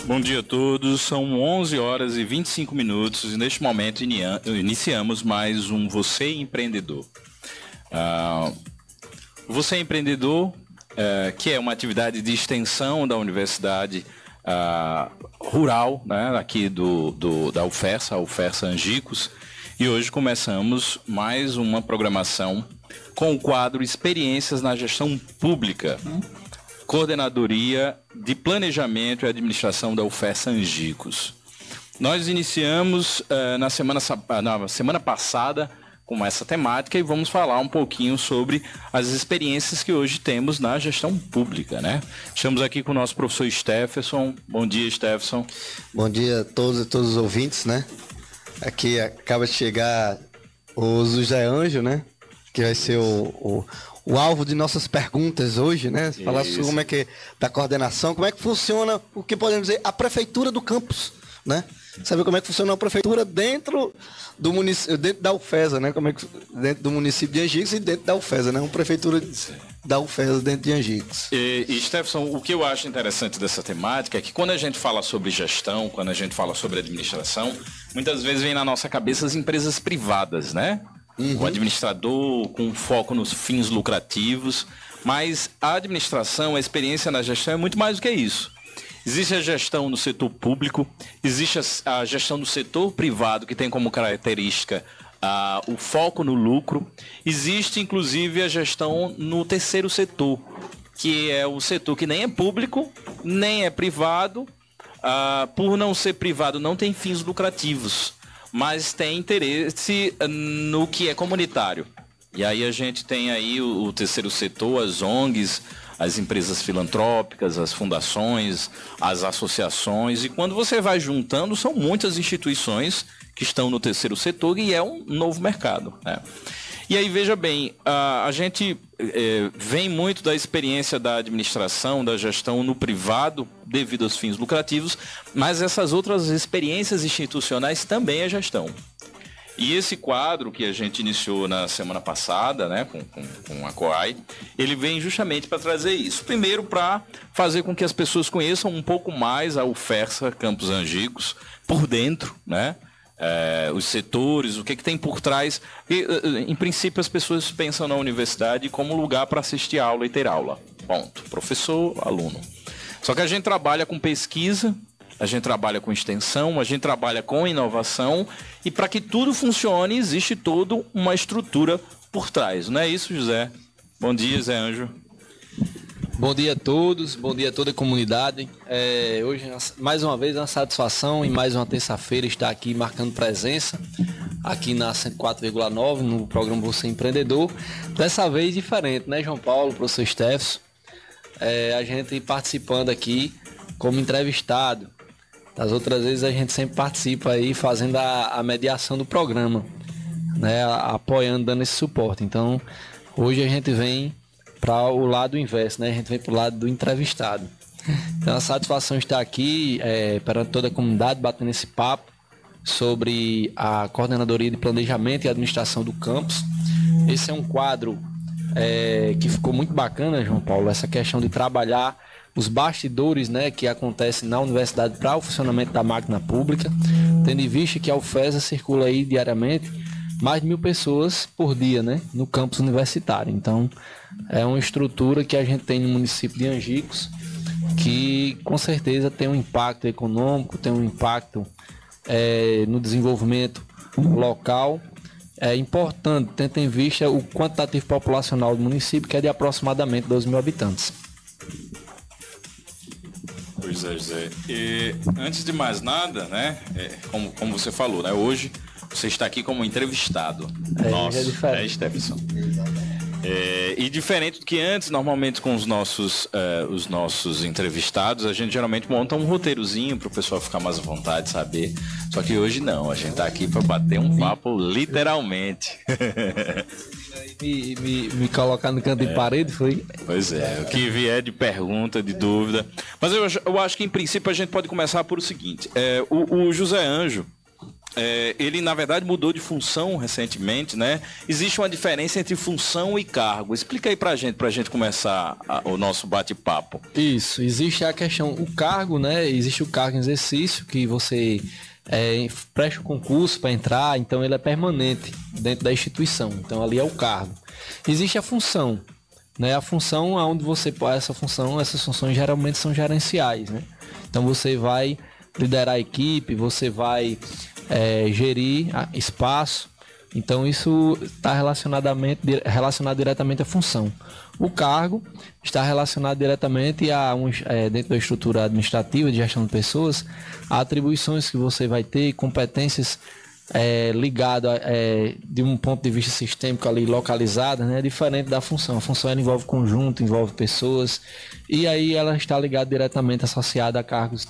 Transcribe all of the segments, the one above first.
Bom dia a todos, são 11 horas e 25 minutos e neste momento iniciamos mais um Você Empreendedor. Você Empreendedor, que é uma atividade de extensão da Universidade Rural, né, aqui da UFERSA, a UFERSA Angicos, e hoje começamos mais uma programação com o quadro Experiências na Gestão Pública. Coordenadoria de Planejamento e Administração da UFERSA Angicos. Nós iniciamos na semana passada com essa temática e vamos falar um pouquinho sobre as experiências que hoje temos na gestão pública, né? Estamos aqui com o nosso professor Stefferson. Bom dia, Stefferson. Bom dia a todos e todos os ouvintes, né? Aqui acaba de chegar o José Anjo, né? Que vai ser o alvo de nossas perguntas hoje, né? Falar sobre como é que da coordenação, como é que funciona, o que podemos dizer, a prefeitura do campus, né? Saber como é que funciona a prefeitura dentro do município, dentro da UFESA, né? Como é que dentro do município de Angicos e dentro da UFESA, né? Uma prefeitura da UFESA dentro de Angicos. E Stefferson, o que eu acho interessante dessa temática é que quando a gente fala sobre gestão, quando a gente fala sobre administração, muitas vezes vem na nossa cabeça as empresas privadas, né? O administrador com foco nos fins lucrativos, mas a administração, a experiência na gestão é muito mais do que isso. Existe a gestão no setor público, existe a gestão do setor privado, que tem como característica o foco no lucro, existe inclusive a gestão no terceiro setor, que é o setor que nem é público, nem é privado, por não ser privado não tem fins lucrativos, mas tem interesse no que é comunitário. E aí a gente tem aí o terceiro setor, as ONGs, as empresas filantrópicas, as fundações, as associações, e quando você vai juntando, são muitas instituições que estão no terceiro setor e é um novo mercado, né? E aí, veja bem, a gente vem muito da experiência da administração, da gestão no privado, devido aos fins lucrativos, mas essas outras experiências institucionais também é gestão. E esse quadro que a gente iniciou na semana passada, né, com a COAI, ele vem justamente para trazer isso. Primeiro, para fazer com que as pessoas conheçam um pouco mais a UFERSA Campus Angicos por dentro, né? Os setores, o que tem por trás. E, em princípio, as pessoas pensam na universidade como lugar para assistir aula e ter aula. Ponto. Professor, aluno. Só que a gente trabalha com pesquisa, a gente trabalha com extensão, a gente trabalha com inovação, e para que tudo funcione, existe toda uma estrutura por trás. Não é isso, José? Bom dia, Zé Anjo. Bom dia a todos, bom dia a toda a comunidade. Hoje, mais uma vez, é uma satisfação e mais uma terça-feira estar aqui marcando presença, aqui na 104,9, no programa Você Empreendedor. Dessa vez diferente, né, João Paulo, professor Stefferson? A gente participando aqui como entrevistado. Das outras vezes a gente sempre participa aí fazendo a mediação do programa, né, apoiando, dando esse suporte. Então, hoje a gente vem para o lado inverso, né? A gente vem para o lado do entrevistado. Então, a satisfação estar aqui perante toda a comunidade, batendo esse papo sobre a Coordenadoria de Planejamento e Administração do Campus. Esse é um quadro que ficou muito bacana, João Paulo, essa questão de trabalhar os bastidores, né, que acontecem na universidade para o funcionamento da máquina pública, tendo em vista que a UFESA circula aí diariamente mais de 1.000 pessoas por dia, né, no campus universitário. Então, é uma estrutura que a gente tem no município de Angicos, que com certeza tem um impacto econômico, tem um impacto no desenvolvimento local. É importante, tendo em vista o quantitativo populacional do município, que é de aproximadamente 12.000 habitantes. Pois é, José. E antes de mais nada, né, como você falou, né, hoje você está aqui como entrevistado. Nossa, Stefferson. E diferente do que antes, normalmente com os nossos entrevistados, a gente geralmente monta um roteirozinho para o pessoal ficar mais à vontade, saber. Só que hoje não, a gente está aqui para bater um papo literalmente. Me colocar no canto de parede, foi? Pois é, o que vier de pergunta, de dúvida. Mas eu acho que em princípio a gente pode começar por o seguinte, o José Anjo, ele na verdade mudou de função recentemente, né? Existe uma diferença entre função e cargo. Explica aí pra gente começar o nosso bate-papo. Isso, existe a questão, o cargo, né? Existe o cargo em exercício, que você presta o concurso para entrar, então ele é permanente dentro da instituição. Então ali é o cargo. Existe a função, né? A função onde você pode, essas funções geralmente são gerenciais, né? Então você vai liderar a equipe, você vai gerir espaço. Então isso está relacionado diretamente à função. O cargo está relacionado diretamente dentro da estrutura administrativa de gestão de pessoas, a atribuições que você vai ter, competências ligadas de um ponto de vista sistêmico ali localizado, né, diferente da função. A função ela envolve conjunto, envolve pessoas, e aí ela está ligada diretamente associada a cargos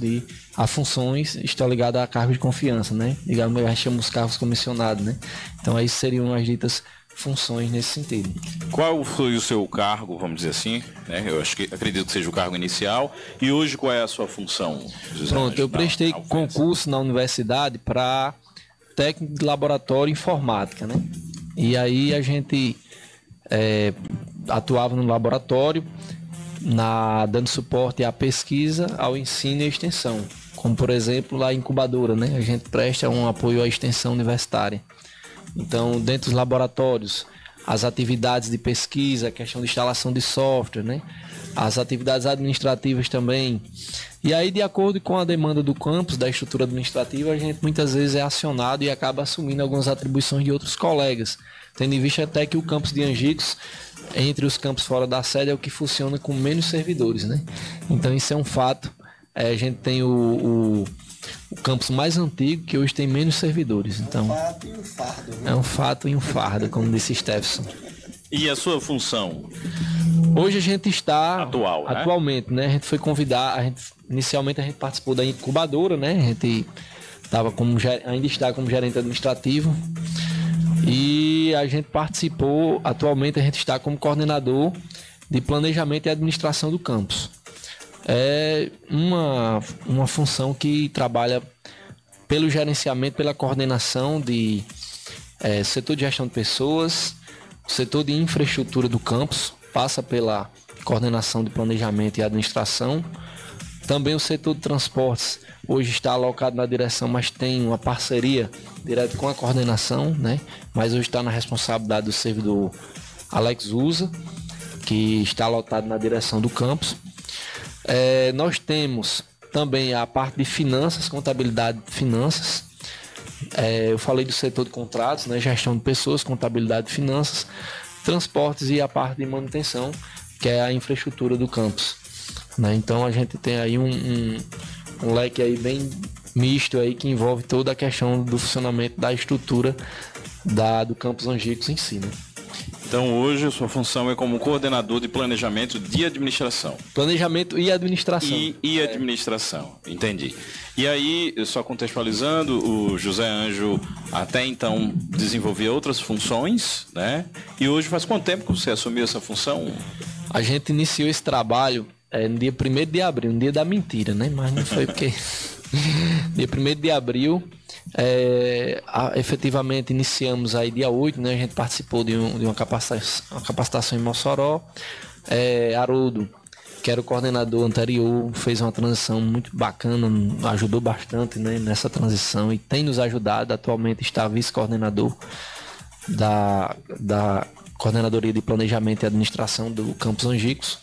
a funções, está ligada a cargos de confiança, né? Digamos, nós chamamos cargos comissionados, né? Então aí seriam as ditas funções nesse sentido. Qual foi o seu cargo, vamos dizer assim, né? Acredito que seja o cargo inicial. E hoje qual é a sua função, José? Pronto, eu prestei concurso na universidade para técnico de laboratório informática, né? E aí a gente atuava no laboratório, dando suporte à pesquisa, ao ensino e à extensão. Como, por exemplo, a incubadora, né? A gente presta um apoio à extensão universitária. Então, dentro dos laboratórios, as atividades de pesquisa, a questão de instalação de software, né? As atividades administrativas também. E aí, de acordo com a demanda do campus, da estrutura administrativa, a gente muitas vezes é acionado e acaba assumindo algumas atribuições de outros colegas, tendo em vista até que o campus de Angicos, entre os campos fora da sede, é o que funciona com menos servidores, né? Então isso é um fato. A gente tem o campus mais antigo, que hoje tem menos servidores. Então, é um fato e um fardo. Né? É um fato e um fardo, como disse Stefson. E a sua função? Hoje a gente está... Atualmente, né? A gente foi convidar... Inicialmente a gente participou da incubadora, né? A gente ainda está como gerente administrativo. E a gente participou... Atualmente a gente está como coordenador de planejamento e administração do campus. É uma função que trabalha pelo gerenciamento, pela coordenação de setor de gestão de pessoas, setor de infraestrutura do campus, passa pela coordenação de planejamento e administração. Também o setor de transportes hoje está alocado na direção, mas tem uma parceria direta com a coordenação, né? Mas hoje está na responsabilidade do servidor Alex Usa, que está alocado na direção do campus. Nós temos também a parte de finanças, contabilidade de finanças. Eu falei do setor de contratos, né? Gestão de pessoas, contabilidade de finanças, transportes e a parte de manutenção, que é a infraestrutura do campus, né? Então a gente tem aí um leque aí bem misto aí, que envolve toda a questão do funcionamento da estrutura do campus Angicos em si, né? Então hoje a sua função é como coordenador de planejamento de administração. Planejamento e administração. E administração, entendi. E aí, só contextualizando, o José Ângelo até então desenvolvia outras funções, né? E hoje faz quanto tempo que você assumiu essa função? A gente iniciou esse trabalho no dia 1º de abril, no dia da mentira, né? Mas não foi porque... Dia 1º de abril, efetivamente iniciamos aí dia 8, né? A gente participou de uma capacitação em Mossoró. Haroldo, que era o coordenador anterior, fez uma transição muito bacana, ajudou bastante, né, nessa transição e tem nos ajudado. Atualmente está vice-coordenador da Coordenadoria de Planejamento e Administração do Campus Angicos.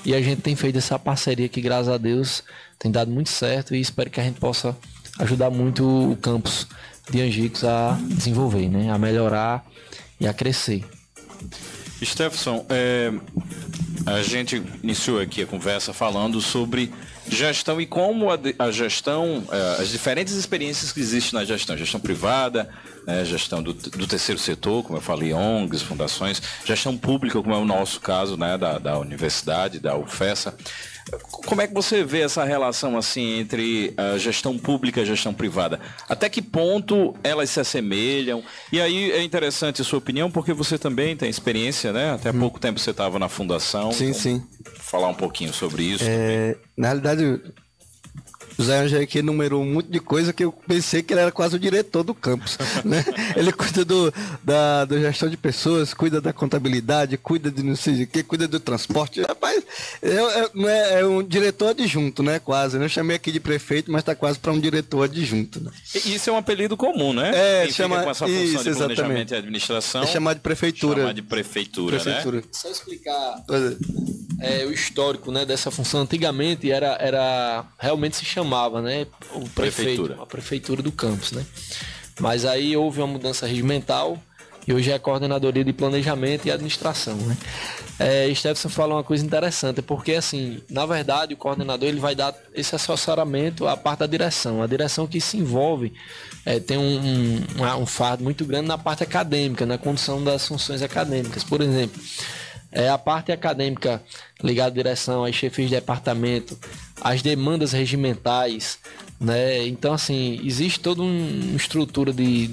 E a gente tem feito essa parceria que, graças a Deus, tem dado muito certo, e espero que a gente possa ajudar muito o campus de Angicos a desenvolver, né? A melhorar e a crescer. Stefson, a gente iniciou aqui a conversa falando sobre gestão e como a gestão, as diferentes experiências que existem na gestão privada, né, gestão do terceiro setor, como eu falei, ONGs, fundações, gestão pública, como é o nosso caso, né, da universidade, da UFESA. Como é que você vê essa relação assim entre a gestão pública e a gestão privada? Até que ponto elas se assemelham? E aí é interessante a sua opinião, porque você também tem experiência, né? Até há pouco tempo você estava na fundação. Sim, então, sim. falar um pouquinho sobre isso. Na realidade, O Zé Ângelo aqui enumerou um monte de coisa que eu pensei que ele era quase o diretor do campus, né? Ele cuida da gestão de pessoas, cuida da contabilidade, cuida de não sei o que, cuida do transporte. Rapaz, é um diretor adjunto, né? Quase. Eu chamei aqui de prefeito, mas está quase para um diretor adjunto. Né? Isso é um apelido comum, né? Quem chama fica com essa função isso, de planejamento exatamente. e administração. É chamado de prefeitura. Chamar de prefeitura, né? Só explicar o histórico, né, dessa função. Antigamente era realmente se chamava, né, o prefeito, a prefeitura do campus, né? Mas aí houve uma mudança regimental e hoje é a coordenadoria de planejamento e administração, né? Stefson fala uma coisa interessante, porque assim, na verdade o coordenador ele vai dar esse assessoramento à parte da direção, a direção que se envolve tem um fardo muito grande na parte acadêmica, na condução das funções acadêmicas. Por exemplo, a parte acadêmica ligada à direção, aos chefes de departamento, as demandas regimentais, né? Então, assim, existe toda uma estrutura de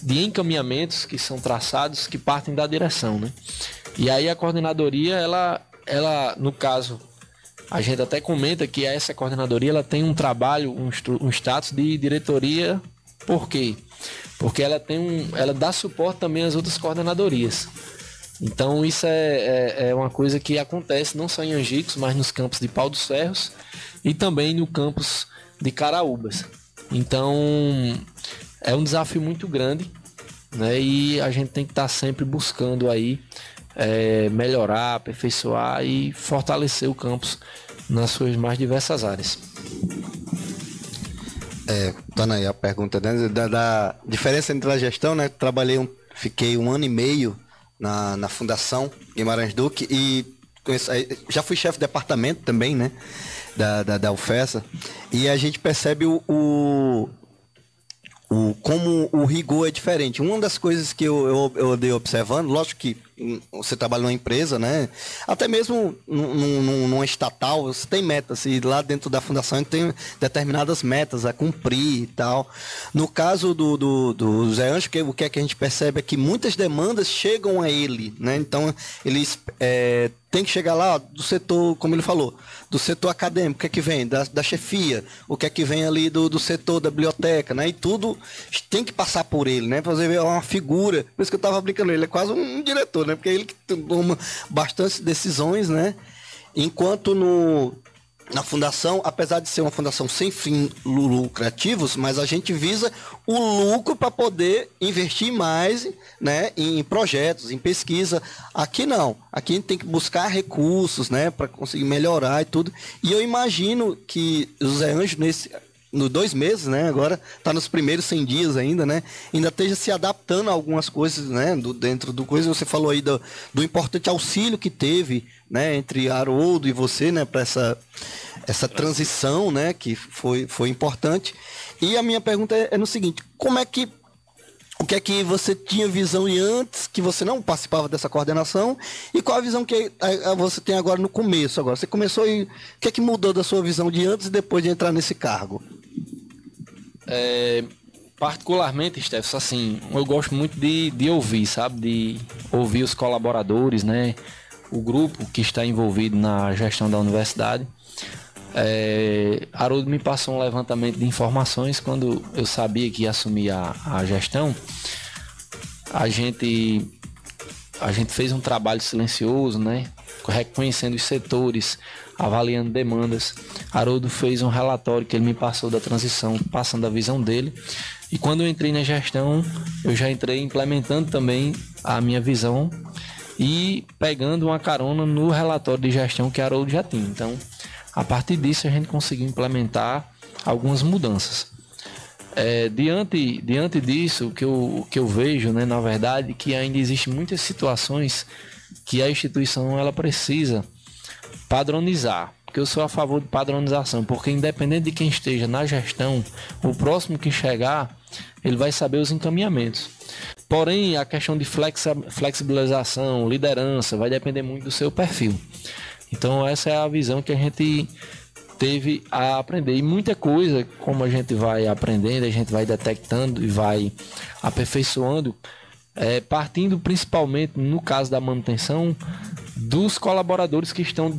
encaminhamentos que são traçados que partem da direção, né? E aí a coordenadoria, ela no caso, a gente até comenta que essa coordenadoria ela tem um trabalho, um status de diretoria. Por quê? Porque ela dá suporte também às outras coordenadorias. Então isso é uma coisa que acontece não só em Angicos, mas nos campos de Pau dos Ferros e também no campus de Caraúbas. Então é um desafio muito grande, né? E a gente tem que estar sempre buscando aí melhorar, aperfeiçoar e fortalecer o campus nas suas mais diversas áreas. Dando aí a pergunta, né, da diferença entre a gestão, né? Fiquei 1 ano e meio na Fundação Guimarães Duque e já fui chefe de departamento também, né, da UFESA, e a gente percebe como o rigor é diferente. Uma das coisas que eu andei observando, lógico que você trabalha numa empresa, né? Até mesmo numa estatal, você tem metas, e lá dentro da fundação tem determinadas metas a cumprir e tal. No caso do Zé Ângelo, o que é que a gente percebe é que muitas demandas chegam a ele, né? Então, eles tem que chegar lá do setor, como ele falou, do setor acadêmico, o que é que vem? Da chefia, o que é que vem ali do setor da biblioteca, né? E tudo tem que passar por ele, né? Pra você ver, é uma figura, por isso que eu tava brincando, ele é quase um diretor, né? Porque é ele que toma bastante decisões, né? Enquanto na fundação, apesar de ser uma fundação sem fins lucrativos, mas a gente visa o lucro para poder investir mais, né, em projetos, em pesquisa. Aqui não. Aqui a gente tem que buscar recursos, né, para conseguir melhorar e tudo. E eu imagino que o Zé Ângelo, nos 2 meses, né? Agora está nos primeiros 100 dias ainda, né? Ainda esteja se adaptando a algumas coisas, né? Dentro do coisa. Você falou aí do importante auxílio que teve, né? Entre Haroldo e você, né? Para essa transição, né? Que foi importante. E a minha pergunta é no seguinte: o que é que você tinha visão de antes, que você não participava dessa coordenação, e qual a visão que você tem agora no começo? Agora, você começou e o que é que mudou da sua visão de antes e depois de entrar nesse cargo? Particularmente, Stefan, assim, eu gosto muito de ouvir, sabe? De ouvir os colaboradores, né? O grupo que está envolvido na gestão da universidade. Haroldo me passou um levantamento de informações quando eu sabia que ia assumir a gestão. A gente fez um trabalho silencioso, né? Reconhecendo os setores, avaliando demandas. Haroldo fez um relatório que ele me passou da transição, passando a visão dele. E quando eu entrei na gestão, eu já entrei implementando também a minha visão e pegando uma carona no relatório de gestão que Haroldo já tinha. Então, a partir disso, a gente conseguiu implementar algumas mudanças. Diante disso, o que eu vejo, né, na verdade, que ainda existem muitas situações que a instituição ela precisa padronizar. Porque eu sou a favor de padronização, porque independente de quem esteja na gestão, o próximo que chegar, ele vai saber os encaminhamentos. Porém, a questão de flexibilização, liderança, vai depender muito do seu perfil. Então essa é a visão que a gente teve a aprender. E muita coisa, como a gente vai aprendendo, a gente vai detectando e vai aperfeiçoando, partindo principalmente, no caso da manutenção, dos colaboradores que estão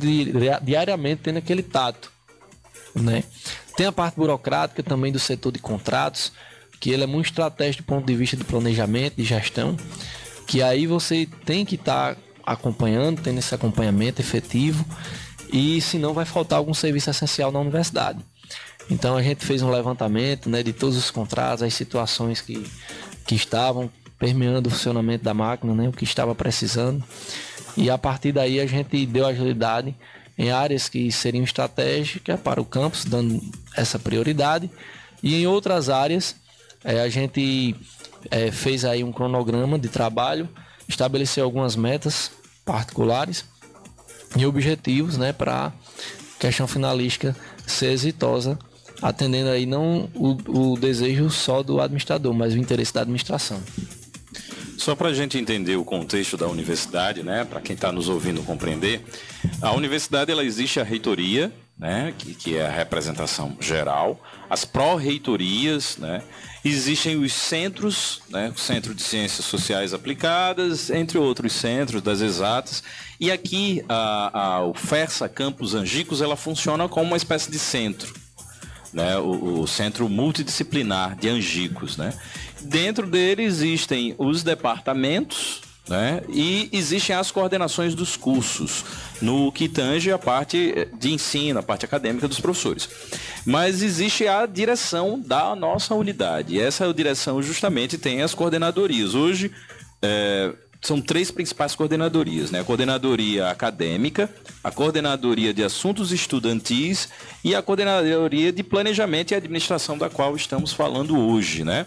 diariamente tendo aquele tato né? Tem a parte burocrática também do setor de contratos, que ele é muito estratégico do ponto de vista de planejamento, de gestão, que aí você tem que estar acompanhando, tendo esse acompanhamento efetivo, e senão vai faltar algum serviço essencial na universidade. Então a gente fez um levantamento, né, de todos os contratos, as situações que estavam permeando o funcionamento da máquina, né, o que estava precisando, e a partir daí a gente deu agilidade em áreas que seriam estratégicas para o campus, dando essa prioridade, e em outras áreas a gente fez aí um cronograma de trabalho, estabeleceu algumas metas particulares e objetivos, né, para a questão finalística ser exitosa, atendendo aí não o desejo só do administrador, mas o interesse da administração. Só para a gente entender o contexto da universidade, né, para quem está nos ouvindo compreender, a universidade ela existe a reitoria, né, que é a representação geral, as pró-reitorias, né, existem os centros, né, o Centro de Ciências Sociais Aplicadas, entre outros centros das exatas, e aqui a UFERSA Campus Angicos ela funciona como uma espécie de centro, né, o Centro Multidisciplinar de Angicos, né. Dentro dele existem os departamentos, né, e existem as coordenações dos cursos, no que tange a parte de ensino, a parte acadêmica dos professores. Mas existe a direção da nossa unidade, e essa direção justamente tem as coordenadorias. Hoje são 3 principais coordenadorias, né? A coordenadoria acadêmica, a coordenadoria de assuntos estudantis e a coordenadoria de planejamento e administração, da qual estamos falando hoje, né?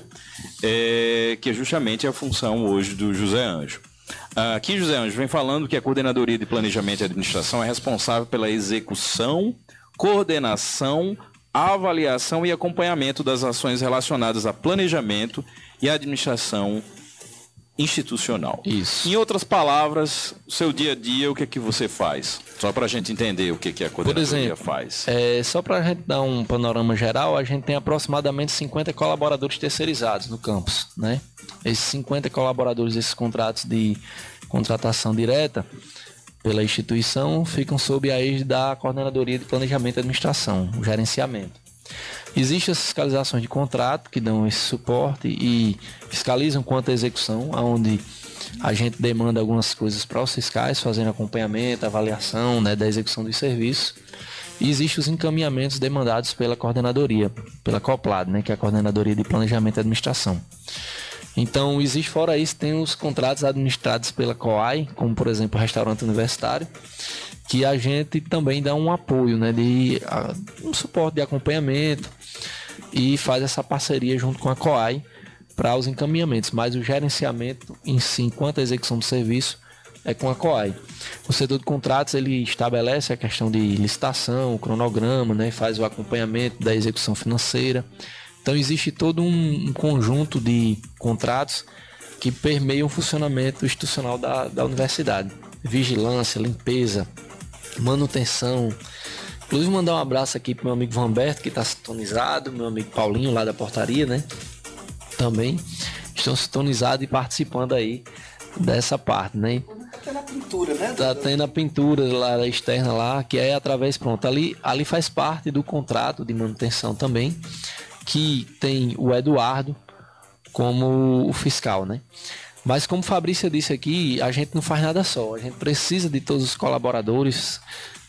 Que é justamente a função hoje do José Ângelo. Aqui, José Ângelo vem falando que a coordenadoria de planejamento e administração é responsável pela execução, coordenação, avaliação e acompanhamento das ações relacionadas a planejamento e administração institucional. Isso. Em outras palavras, o seu dia a dia, o que é que você faz? Só para a gente entender o que a coordenadoria faz. Só para a gente dar um panorama geral, a gente tem aproximadamente 50 colaboradores terceirizados no campus, né? Esses 50 colaboradores, esses contratos de contratação direta pela instituição, ficam sob a égide da Coordenadoria de Planejamento e Administração, o gerenciamento. Existem as fiscalizações de contrato que dão esse suporte e fiscalizam quanto à execução, onde a gente demanda algumas coisas para os fiscais, fazendo acompanhamento, avaliação, né, da execução dos serviços. E existem os encaminhamentos demandados pela coordenadoria, pela COPLAD, né, que é a Coordenadoria de Planejamento e Administração. Então, existe fora isso, tem os contratos administrados pela COAI, como por exemplo o restaurante universitário, que a gente também dá um apoio, né, um suporte de acompanhamento e faz essa parceria junto com a COAI para os encaminhamentos, mas o gerenciamento em si, enquanto a execução do serviço, é com a COAI. O setor de contratos ele estabelece a questão de licitação, o cronograma, né, faz o acompanhamento da execução financeira. Então existe todo um conjunto de contratos que permeiam o funcionamento institucional da universidade. Vigilância, limpeza, manutenção. Inclusive mandar um abraço aqui pro meu amigo Vanberto, que está sintonizado, meu amigo Paulinho lá da portaria, né? Também estão sintonizados e participando aí dessa parte, né? Tá tendo a pintura, né? Tá tendo a pintura lá externa lá, que é através, pronto, ali faz parte do contrato de manutenção também, que tem o Eduardo como o fiscal, né? Mas como Fabrícia disse aqui, a gente não faz nada só, a gente precisa de todos os colaboradores,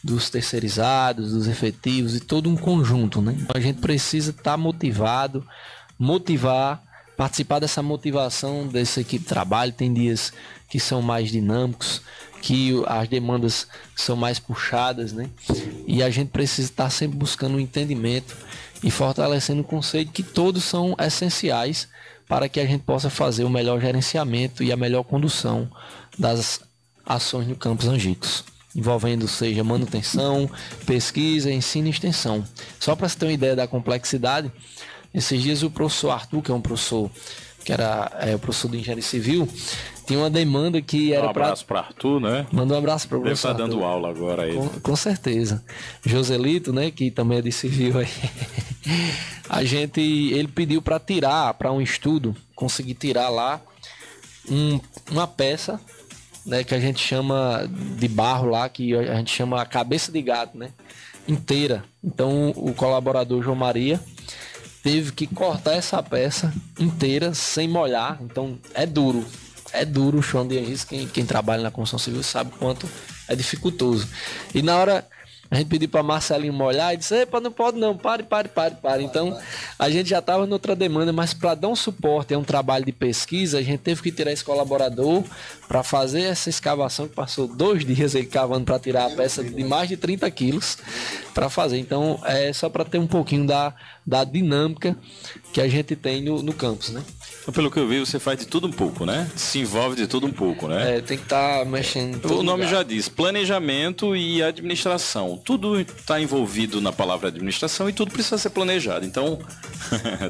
dos terceirizados, dos efetivos e todo um conjunto, né? Então a gente precisa estar motivado, participar dessa motivação dessa equipe de trabalho. Tem dias que são mais dinâmicos, que as demandas são mais puxadas, né? E a gente precisa estar sempre buscando um entendimento e fortalecendo o conceito que todos são essenciais para que a gente possa fazer o melhor gerenciamento e a melhor condução das ações no campus Angicos, envolvendo seja manutenção, pesquisa, ensino e extensão. Só para você ter uma ideia da complexidade, esses dias o professor Arthur, que é um professor que era o professor de engenharia civil, tinha uma demanda que era para... Um abraço para Arthur, né? Manda um abraço para o professor Arthur. Deve estar dando aula agora aí. Com certeza. Joselito, né, que também é de civil aí. Ele pediu para tirar, para um estudo, conseguir tirar lá uma peça, né, que a gente chama de barro lá, que a gente chama a cabeça de gato, né? inteira. Então o colaborador João Maria teve que cortar essa peça inteira sem molhar. Então é duro o chão de Angicos. Quem trabalha na construção civil sabe quanto é dificultoso. E na hora a gente pediu para Marcelinho molhar e disse: epa, não pode não, pare. Então a gente já estava noutra demanda, mas para dar um suporte a um trabalho de pesquisa, a gente teve que tirar esse colaborador para fazer essa escavação, que passou 2 dias ele cavando para tirar a peça de mais de 30 quilos para fazer. Então é só para ter um pouquinho da dinâmica que a gente tem no campus, né? Pelo que eu vi, você faz de tudo um pouco, né? Se envolve de tudo um pouco, né? Tem que estar mexendo em todo O nome lugar. já diz, planejamento e administração. Tudo está envolvido na palavra administração e tudo precisa ser planejado. Então,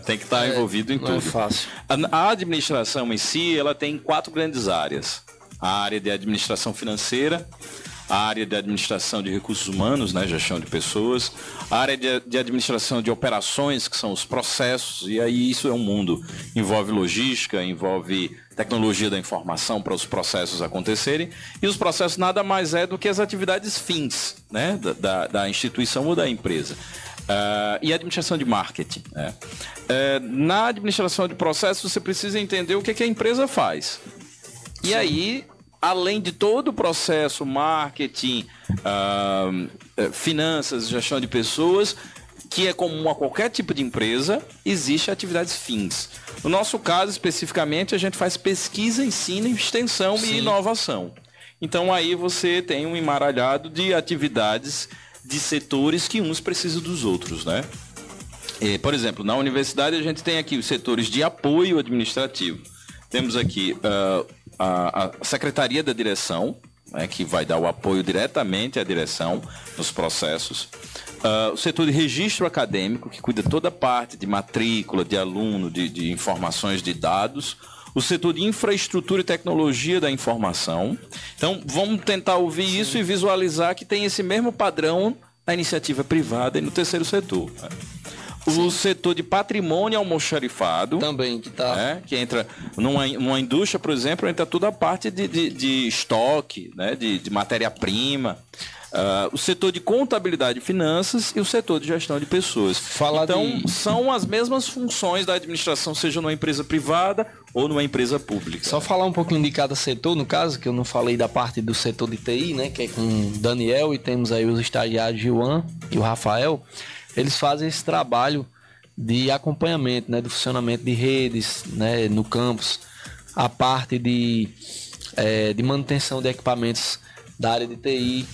tem que estar envolvido em tudo. Não é fácil. A administração em si, ela tem 4 grandes áreas. A área de administração financeira, a área de administração de recursos humanos, né, gestão de pessoas, a área de administração de operações, que são os processos, e aí isso é um mundo. Envolve logística, envolve tecnologia da informação para os processos acontecerem, e os processos nada mais é do que as atividades fins, né, da instituição ou da empresa. E a administração de marketing. Né? Na administração de processos, você precisa entender o que a empresa faz. E aí, além de todo o processo, marketing, finanças, gestão de pessoas, que é comum a qualquer tipo de empresa, existe atividades fins. No nosso caso, especificamente, a gente faz pesquisa, ensino, extensão e inovação. Então, aí você tem um embaralhado de atividades de setores que uns precisam dos outros, né? Por exemplo, na universidade a gente tem aqui os setores de apoio administrativo. Temos aqui a Secretaria da Direção, né, que vai dar o apoio diretamente à direção nos processos. O setor de registro acadêmico, que cuida toda a parte de matrícula, de aluno, de informações de dados. O setor de infraestrutura e tecnologia da informação. Então, vamos tentar ouvir isso e visualizar que tem esse mesmo padrão na iniciativa privada e no terceiro setor. Né? O setor de patrimônio almoxarifado. Também, que tá. Né? Que entra numa indústria, por exemplo, entra toda a parte de estoque, né? de matéria-prima. O setor de contabilidade e finanças e o setor de gestão de pessoas. São as mesmas funções da administração, seja numa empresa privada ou numa empresa pública. Só falar um pouquinho de cada setor, no caso, que eu não falei da parte do setor de TI, né, que é com o Daniel, e temos aí os estagiários Gilvan e o Rafael. Eles fazem esse trabalho de acompanhamento, né, do funcionamento de redes, né, no campus, a parte de manutenção de equipamentos da área de TI.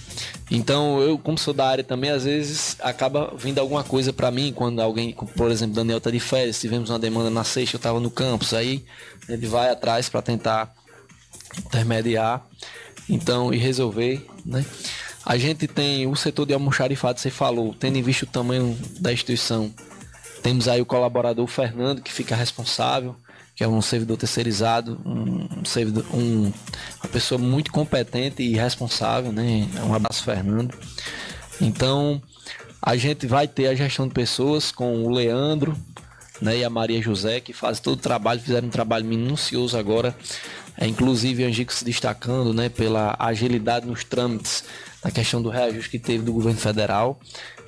Então, eu, como sou da área também, às vezes acaba vindo alguma coisa para mim, quando alguém, por exemplo, Daniel tá de férias, tivemos uma demanda na sexta, eu estava no campus, aí ele vai atrás para tentar intermediar, então, e resolver, né? A gente tem o setor de almoxarifado, você falou, tendo em vista o tamanho da instituição, temos aí o colaborador Fernando, que fica responsável, que é um servidor terceirizado, uma pessoa muito competente e responsável, né? Um abraço, Fernando. Então, a gente vai ter a gestão de pessoas com o Leandro, né, e a Maria José, que fazem todo o trabalho, fizeram um trabalho minucioso agora, inclusive Angicos se destacando, né, pela agilidade nos trâmites, na questão do reajuste que teve do governo federal.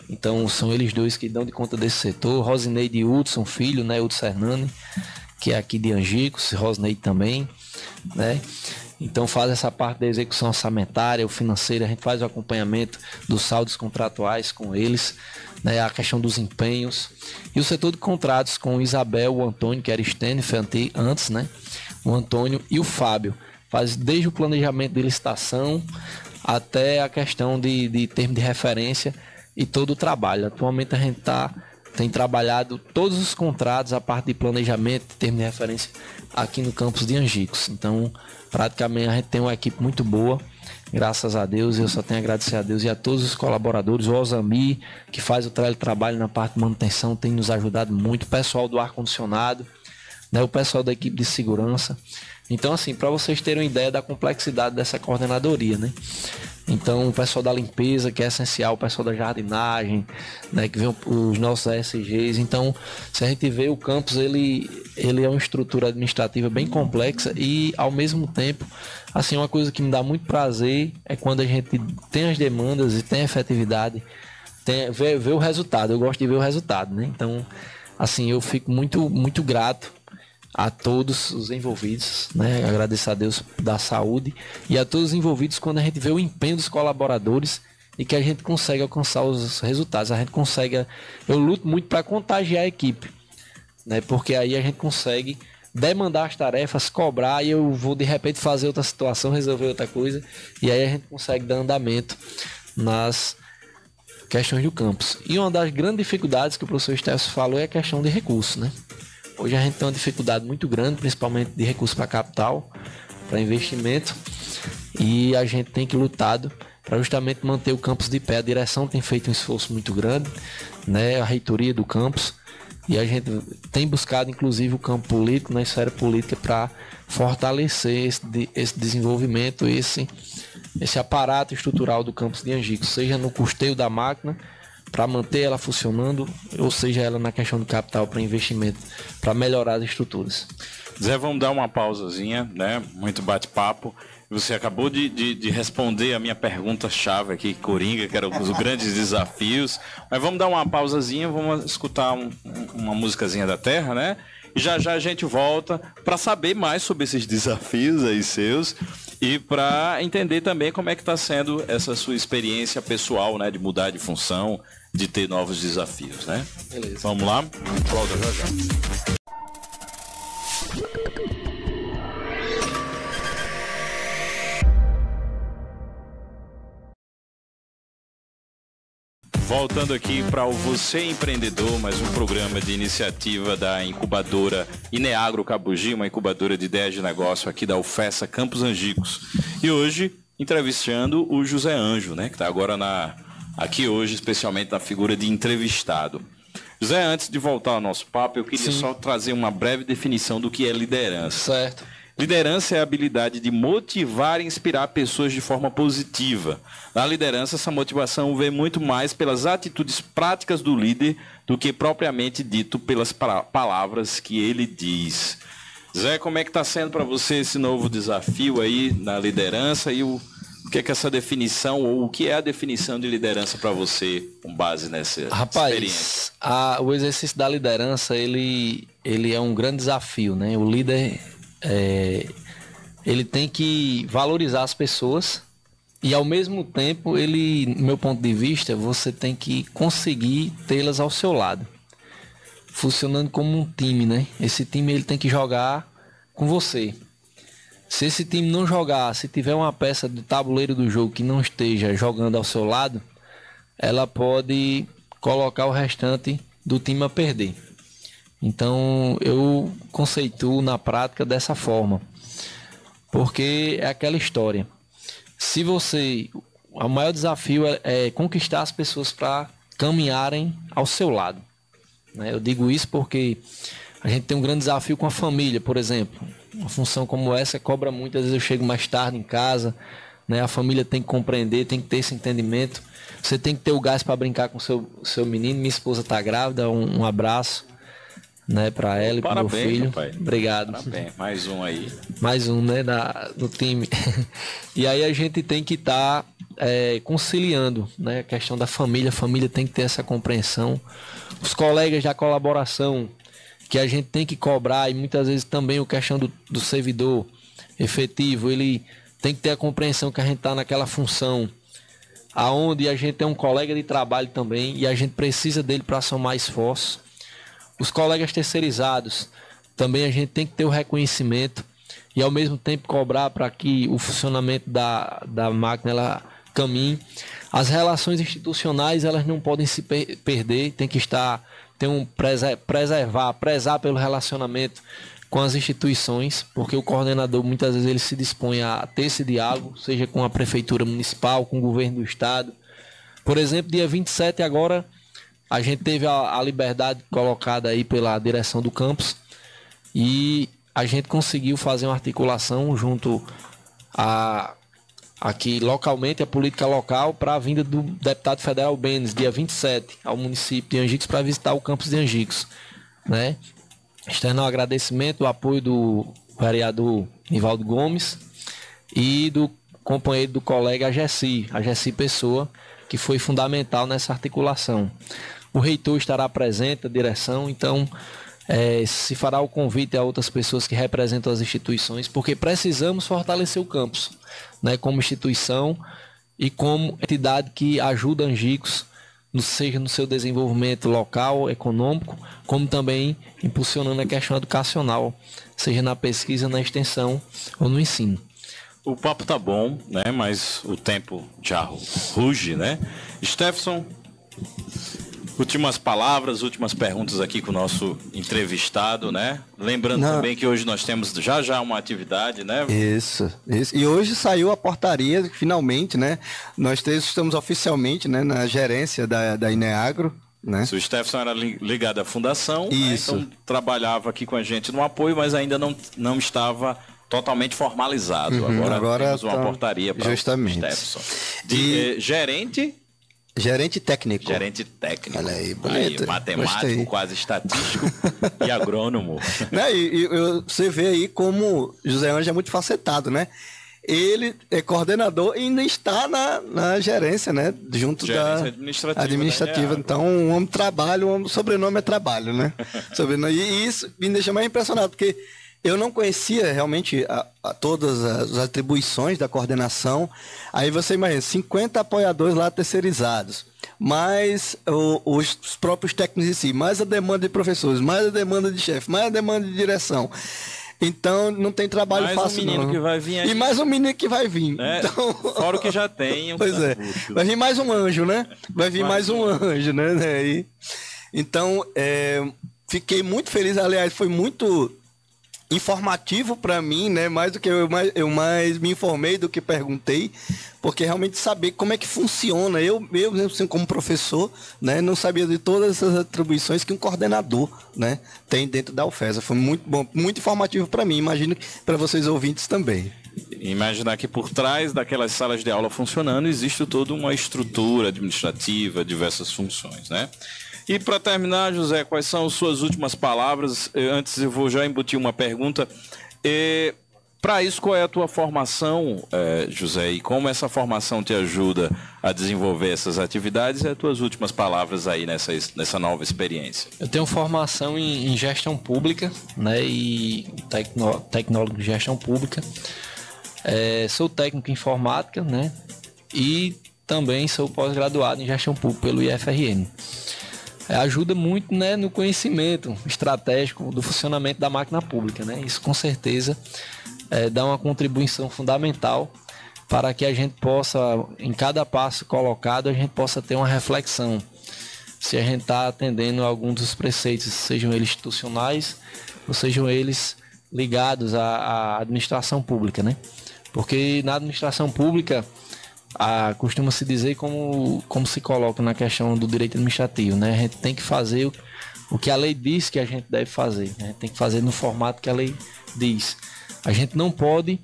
Então, são eles dois que dão de conta desse setor. Rosineide Hudson, filho, né, Hudson Hernani, que é aqui de Angicos, Rosneide também, né? Então faz essa parte da execução orçamentária, o financeiro, a gente faz o acompanhamento dos saldos contratuais com eles, né? A questão dos empenhos. E o setor de contratos com o Isabel, o Antônio, que era Stenifer antes, né? O Antônio e o Fábio. Faz desde o planejamento de licitação até a questão de termo de referência e todo o trabalho. Atualmente a gente tem trabalhado todos os contratos, a parte de planejamento, de termo de referência aqui no campus de Angicos. Então, praticamente a gente tem uma equipe muito boa, graças a Deus. Eu só tenho a agradecer a Deus e a todos os colaboradores. O Osami, que faz o teletrabalho na parte de manutenção, tem nos ajudado muito. O pessoal do ar-condicionado, né? O pessoal da equipe de segurança. Então, assim, para vocês terem uma ideia da complexidade dessa coordenadoria, né? Então, o pessoal da limpeza, que é essencial, o pessoal da jardinagem, né, que vem os nossos ASGs. Então, se a gente vê o campus, ele é uma estrutura administrativa bem complexa e, ao mesmo tempo, assim, uma coisa que me dá muito prazer é quando a gente tem as demandas e tem a efetividade ver o resultado. Eu gosto de ver o resultado, né? Então, assim, eu fico muito, muito grato a todos os envolvidos, né? Agradeço a Deus da saúde e a todos os envolvidos quando a gente vê o empenho dos colaboradores e que a gente consegue alcançar os resultados. A gente consegue... Eu luto muito para contagiar a equipe, né? Porque aí a gente consegue demandar as tarefas, cobrar, e eu vou de repente fazer outra situação, resolver outra coisa, e aí a gente consegue dar andamento nas questões do campus. E uma das grandes dificuldades que o professor Stelcio falou é a questão de recursos, né? Hoje a gente tem uma dificuldade muito grande, principalmente de recursos para capital, para investimento, e a gente tem que lutar para justamente manter o campus de pé. A direção tem feito um esforço muito grande, né? A reitoria do campus, e a gente tem buscado, inclusive, o campo político, na esfera política, para fortalecer esse desenvolvimento, esse aparato estrutural do campus de Angicos, seja no custeio da máquina, para manter ela funcionando, ou seja, ela na questão do capital para investimento, para melhorar as estruturas. Zé, vamos dar uma pausazinha, né? Muito bate-papo. Você acabou de responder a minha pergunta-chave aqui, Coringa, que era os grandes desafios. Mas vamos dar uma pausazinha, vamos escutar uma musicazinha da Terra, né? E já a gente volta para saber mais sobre esses desafios aí seus e para entender também como é que está sendo essa sua experiência pessoal, né? De mudar de função, de ter novos desafios, né? Beleza. Vamos lá? Volta já. Voltando aqui para o Você Empreendedor, mais um programa de iniciativa da incubadora Ineagro Cabugi, uma incubadora de ideias de negócio aqui da UFESA Campos Angicos. E hoje, entrevistando o José Ângelo, né, que está agora aqui hoje, especialmente na figura de entrevistado. José, antes de voltar ao nosso papo, eu queria só trazer uma breve definição do que é liderança. Certo. Liderança é a habilidade de motivar e inspirar pessoas de forma positiva. Na liderança, essa motivação vem muito mais pelas atitudes práticas do líder do que propriamente dito pelas palavras que ele diz. Zé, como é que está sendo para você esse novo desafio aí na liderança e o que é que essa definição, ou o que é a definição de liderança para você com base nessa experiência? O exercício da liderança, ele é um grande desafio, né? O líder... ele tem que valorizar as pessoas e ao mesmo tempo no meu ponto de vista, você tem que conseguir tê-las ao seu lado, funcionando como um time, né? Esse time ele tem que jogar com você. Se esse time não jogar, se tiver uma peça do tabuleiro do jogo que não esteja jogando ao seu lado, ela pode colocar o restante do time a perder. Então, eu conceituo na prática dessa forma. Porque é aquela história. O maior desafio é conquistar as pessoas para caminharem ao seu lado, né? Eu digo isso porque a gente tem um grande desafio com a família, por exemplo. Uma função como essa cobra muito, às vezes eu chego mais tarde em casa, né? A família tem que compreender, tem que ter esse entendimento. Você tem que ter o gás para brincar com o seu menino. Minha esposa está grávida, um abraço, né, para ela e para o meu filho. Pai. Obrigado. Parabéns. Mais um aí. Mais um, né, do time. E aí a gente tem que estar conciliando, né, a questão da família. A família tem que ter essa compreensão. Os colegas da colaboração, que a gente tem que cobrar, e muitas vezes também a questão do servidor efetivo, ele tem que ter a compreensão que a gente está naquela função aonde a gente é um colega de trabalho também e a gente precisa dele para somar esforços. Os colegas terceirizados, também a gente tem que ter o reconhecimento e ao mesmo tempo cobrar para que o funcionamento da máquina ela caminhe. As relações institucionais, elas não podem se perder, tem que prezar pelo relacionamento com as instituições, porque o coordenador muitas vezes ele se dispõe a ter esse diálogo, seja com a prefeitura municipal, com o governo do estado. Por exemplo, dia 27 agora, a gente teve a liberdade colocada aí pela direção do campus e a gente conseguiu fazer uma articulação junto aqui localmente, a política local, para a vinda do deputado federal Benes, dia 27, ao município de Angicos, para visitar o campus de Angicos, né? Externo um agradecimento, o apoio do vereador Nivaldo Gomes e do companheiro do colega a Gessi Pessoa, que que foi fundamental nessa articulação. O reitor estará presente, a direção, então se fará o convite a outras pessoas que representam as instituições, porque precisamos fortalecer o campus, né, como instituição e como entidade que ajuda Angicos, seja no seu desenvolvimento local, econômico, como também impulsionando a questão educacional, seja na pesquisa, na extensão ou no ensino. O papo tá bom, né? Mas o tempo já ruge, né? Stefson, últimas palavras, últimas perguntas aqui com o nosso entrevistado, né? Lembrando também que hoje nós temos já uma atividade, né? Isso. E hoje saiu a portaria, finalmente, né? Nós estamos oficialmente, né, na gerência da Ineagro, né? O Stefson era ligado à fundação, isso. Né? Então trabalhava aqui com a gente no apoio, mas ainda não estava totalmente formalizado. Agora temos uma portaria para o Stefson. Gerente técnico. Gerente técnico. Olha aí, bonito. Aí, matemático, gostei. quase estatístico e agrônomo. Né? Você vê aí como José Ângelo é muito facetado, né? Ele é coordenador e ainda está na gerência, né? Junto gerência da administrativa. Então, o homem trabalha, o sobrenome é trabalho, né? E isso me deixa mais impressionado, porque eu não conhecia realmente todas as atribuições da coordenação. Aí você imagina, 50 apoiadores lá terceirizados, mais os próprios técnicos em si, mais a demanda de professores, mais a demanda de chefe, mais a demanda de direção. Então não tem trabalho mais fácil, um menino não. Que vai vir aí. E mais um menino que vai vir. Então... Fora o que já tem. Pois é. Vai vir mais um anjo, né? Vai vir mais um anjo, né? Então, fiquei muito feliz. Aliás, foi muito informativo para mim, né? Mais do que eu mais me informei do que perguntei, porque realmente saber como é que funciona. Eu assim, como professor, né, não sabia de todas essas atribuições que um coordenador, né, tem dentro da UFESA. Foi muito bom, muito informativo para mim. Imagino que para vocês ouvintes também. Imaginar que por trás daquelas salas de aula funcionando existe toda uma estrutura administrativa, diversas funções, né? E para terminar, José, quais são as suas últimas palavras? Antes eu vou já embutir uma pergunta. Para isso, qual é a tua formação, José? E como essa formação te ajuda a desenvolver essas atividades? E as tuas últimas palavras aí nessa nova experiência? Eu tenho formação em gestão pública, né? E tecnólogo de gestão pública. Sou técnico em informática, né? E também sou pós-graduado em gestão pública pelo IFRN. Ajuda muito, né, no conhecimento estratégico do funcionamento da máquina pública, né? Isso com certeza dá uma contribuição fundamental para que a gente possa, em cada passo colocado, a gente possa ter uma reflexão se a gente está atendendo a algum dos preceitos, sejam eles institucionais ou sejam eles ligados à administração pública, né? Porque na administração pública costuma-se dizer como se coloca na questão do direito administrativo, né? A gente tem que fazer o que a lei diz que a gente deve fazer, né? A gente tem que fazer no formato que a lei diz. A gente não pode,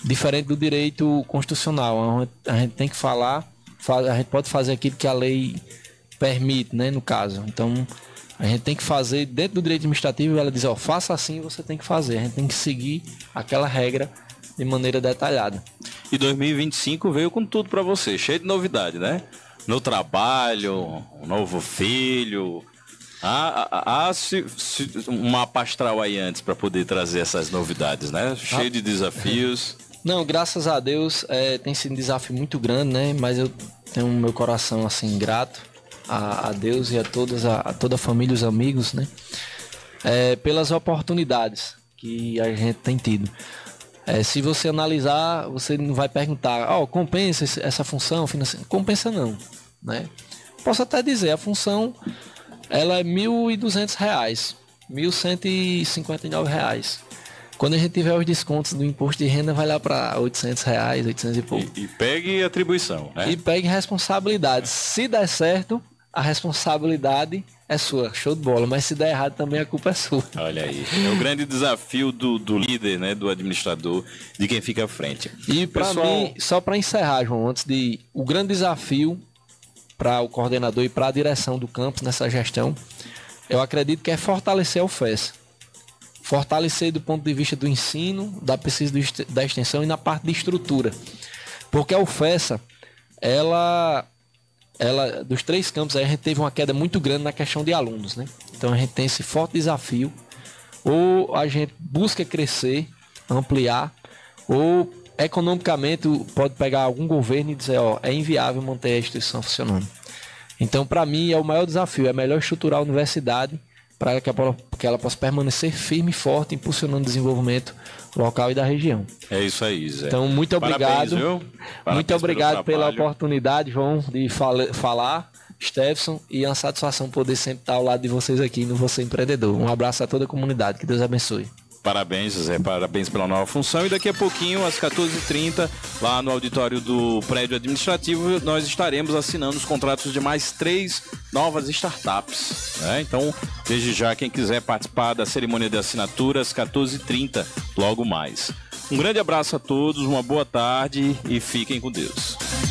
diferente do direito constitucional, a gente tem que a gente pode fazer aquilo que a lei permite, né? No caso, então a gente tem que fazer dentro do direito administrativo, ela diz, faça assim, você tem que fazer, a gente tem que seguir aquela regra de maneira detalhada. E 2025 veio com tudo para você, cheio de novidade, né? No trabalho, um novo filho. Uma pastral aí antes para poder trazer essas novidades, né? Cheio de desafios. Não, graças a Deus tem sido um desafio muito grande, né? Mas eu tenho meu coração assim grato a Deus e a toda a família, os amigos, né? Pelas oportunidades que a gente tem tido. Se você analisar, você não vai perguntar, compensa essa função financeira? Compensa não, né? Posso até dizer, a função ela é R$ 1.200, R$ 1.159. Quando a gente tiver os descontos do imposto de renda, vai lá para R$ 800, 800 e pouco. E pegue atribuição, né? E pegue responsabilidade. Se der certo, a responsabilidade é sua, show de bola, mas se der errado também a culpa é sua. Olha aí, é o grande desafio do líder, né, do administrador, de quem fica à frente. E para mim, só para encerrar, João, o grande desafio para o coordenador e para a direção do campus nessa gestão, eu acredito que é fortalecer a UFES. Fortalecer do ponto de vista do ensino, da pesquisa da extensão e na parte de estrutura. Porque a UFES, ela dos 3 campos, aí a gente teve uma queda muito grande na questão de alunos, né? Então a gente tem esse forte desafio, ou a gente busca crescer, ampliar, ou economicamente pode pegar algum governo e dizer, ó, é inviável manter a instituição funcionando. Então, para mim, é o maior desafio, é melhor estruturar a universidade para que ela possa permanecer firme e forte, impulsionando o desenvolvimento local e da região. É isso aí, Zé. Então, muito obrigado. Muito obrigado pela oportunidade, João, de falar, Stefson, e é uma satisfação poder sempre estar ao lado de vocês aqui no Você Empreendedor. Um abraço a toda a comunidade, que Deus abençoe. Parabéns, José, parabéns pela nova função. E daqui a pouquinho, às 14h30, lá no auditório do prédio administrativo, nós estaremos assinando os contratos de mais 3 novas startups, né? Então, desde já, quem quiser participar da cerimônia de assinatura, às 14h30, logo mais. Um grande abraço a todos, uma boa tarde e fiquem com Deus.